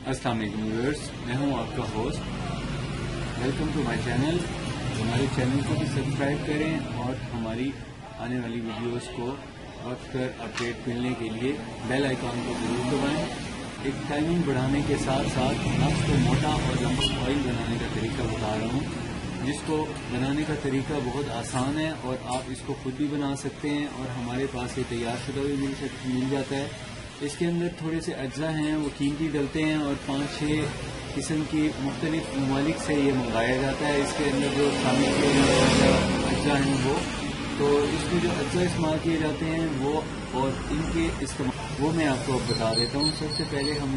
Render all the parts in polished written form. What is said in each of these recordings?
अस्सलाम वालेकुम व्यूअर्स, मैं हूं आपका host. Welcome to my channel. हमारे चैनल को भी सब्सक्राइब करें और हमारी आने वाली वीडियोस को वक्त पर अपडेट मिलने के लिए बेल आइकॉन को जरूर दबाएं। एक टाइमिंग बढ़ाने के साथ साथ नफ्स को मोटा और लंबा ऑयल बनाने का तरीका बता रहा हूँ, जिसको बनाने का तरीका बहुत आसान है और आप इसको खुद भी बना सकते हैं और हमारे पास ये तैयार शुदा भी मिल जाता है। इसके अंदर थोड़े से अज्जा हैं वो कीमती डलते हैं और 5-6 किस्म की मुख्तलिफ ममालिक से ये मंगाया जाता है। इसके अंदर जो शामिल किए जाते अज्जा हैं तो इसमें जो अज्जा इस्तेमाल किए जाते हैं वो और इनके इस्तेमाल वो मैं आपको बता देता हूँ। सबसे पहले हम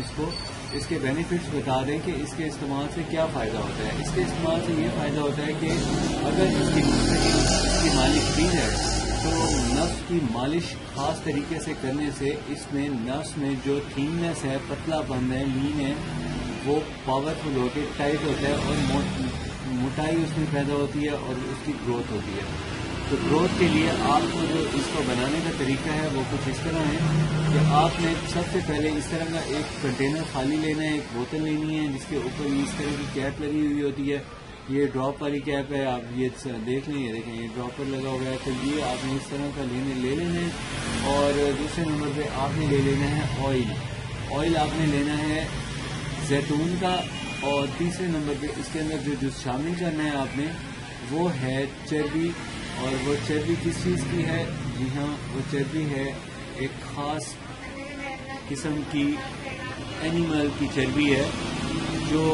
इसके बेनिफिट्स बता दें कि इसके इस्तेमाल से क्या फ़ायदा होता है। इसके इस्तेमाल से ये फ़ायदा होता है कि अगर इसकी मालिश की जाए तो नफ्स की मालिश खास तरीके से करने से इसमें नफ्स में जो थीननेस है, पतलापन है, लीन है, वो पावरफुल होकर टाइट होता है और मोटाई उसमें पैदा होती है और उसकी ग्रोथ होती है। तो ग्रोथ के लिए आपको जो इसको बनाने का तरीका है वो कुछ इस तरह है कि आपने सबसे पहले इस तरह का एक कंटेनर खाली लेना है, एक बोतल लेनी है जिसके ऊपर इस तरह की कैप लगी हुई होती है। ये ड्रॉप वाली कैप है, आप ये देख लें, ये देखें ये ड्रॉपर लगा हुआ है। तो ये आपने इस तरह का ले लेना है। और दूसरे नंबर पे आपने ले लेना है ऑयल आपने लेना है जैतून का। और तीसरे नंबर पे इसके अंदर जो शामिल करना है आपने वो है चर्बी। और वो चर्बी किस चीज़ की है? जी हाँ, वो चर्बी है एक ख़ास किस्म की एनिमल की चर्बी है जो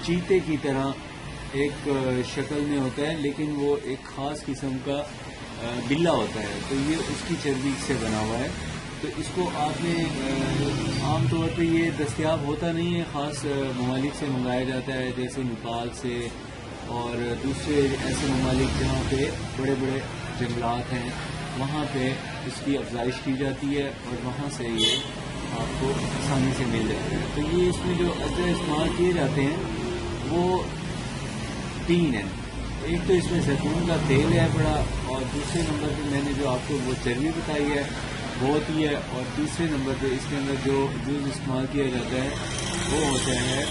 चीते की तरह एक शक्ल में होता है, लेकिन वो एक ख़ास किस्म का बिल्ला होता है। तो ये उसकी चर्बी से बना हुआ है। तो इसको आपने आमतौर पे ये दस्तयाब होता नहीं है, ख़ास ममालिक से मंगाया जाता है जैसे नेपाल से और दूसरे ऐसे ममालिक जहाँ पे बड़े बड़े जंगलात हैं, वहाँ पे इसकी अफजाइश की जाती है और वहाँ से ये आपको आसानी से मिल जाता है। तो ये इसमें जो अज्जा इस्तेमाल किए जाते हैं वो 3 हैं। एक तो इसमें जैतून का तेल है बड़ा, और दूसरे नंबर पे मैंने जो आपको वो चर्बी बताई है वो होती है, और तीसरे नंबर पे इसके अंदर जो जूस इस्तेमाल किया जाता है वो होता है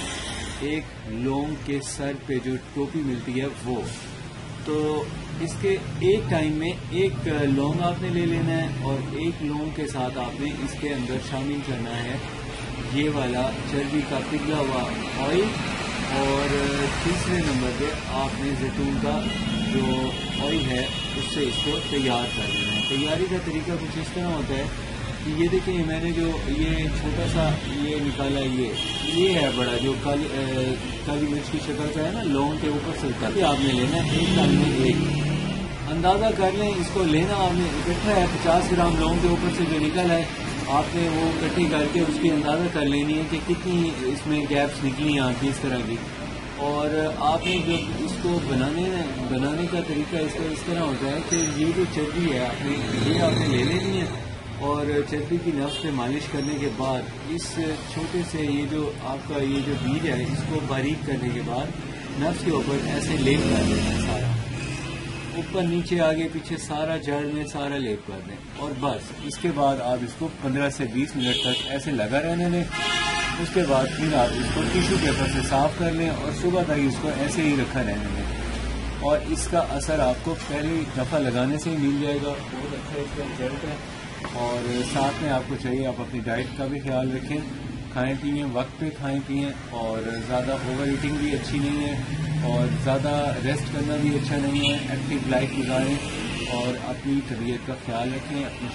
एक लौंग के सर पे जो टोपी मिलती है वो। तो इसके एक टाइम में एक लौंग आपने ले लेना है और एक लौंग के साथ आपने इसके अंदर शामिल करना है ये वाला चर्बी का पिघला हुआ ऑयल। और तीसरे नंबर पे आपने जैतून का जो ऑयल है उससे इसको तैयार कर लेना है। तैयारी का तरीका कुछ इस तरह होता है कि ये देखिए मैंने जो ये छोटा सा ये निकाला, ये है बड़ा जो काली मिर्च की शक्ल का है ना, लौंग के ऊपर से उतार के आपने लेना है। एक दाने में एक अंदाज़ा कर लें, इसको लेना आपने इकट्ठा है 50 ग्राम लौंग के ऊपर से जो निकल है आपने वो इकट्ठी करके उसकी अंदाज़ा कर लेनी है कि कितनी इसमें गैप्स निकली आती इस तरह की। और आपने जब इसको बनाने का तरीका इसका इस तरह होता है कि ये जो चर्बी है आपने ले लेनी है और चर्बी की नफ्स पे मालिश करने के बाद इस छोटे से ये जो आपका ये जो बीज है इसको बारीक करने के बाद नफ्स के ऊपर ऐसे लेप कर देना है, सारा ऊपर नीचे आगे पीछे सारा जड़ में सारा लेप कर दें। और बस इसके बाद आप इसको 15 से 20 मिनट तक ऐसे लगा रहने दें। उसके बाद फिर आप इसको टिश्यू पेपर से साफ कर लें और सुबह तक इसको ऐसे ही रखा रहने दें। और इसका असर आपको पहली दफ़ा लगाने से ही मिल जाएगा। बहुत अच्छा इसका रिजल्ट है। और साथ में आपको चाहिए आप अपनी डाइट का भी ख्याल रखें, खाएं पिएं वक्त पे खाएं पिएं, और ज़्यादा ओवर ईटिंग भी अच्छी नहीं है और ज़्यादा रेस्ट करना भी अच्छा नहीं है। एक्टिव लाइफ गुजारें और अपनी तबीयत का ख्याल रखें, अपनी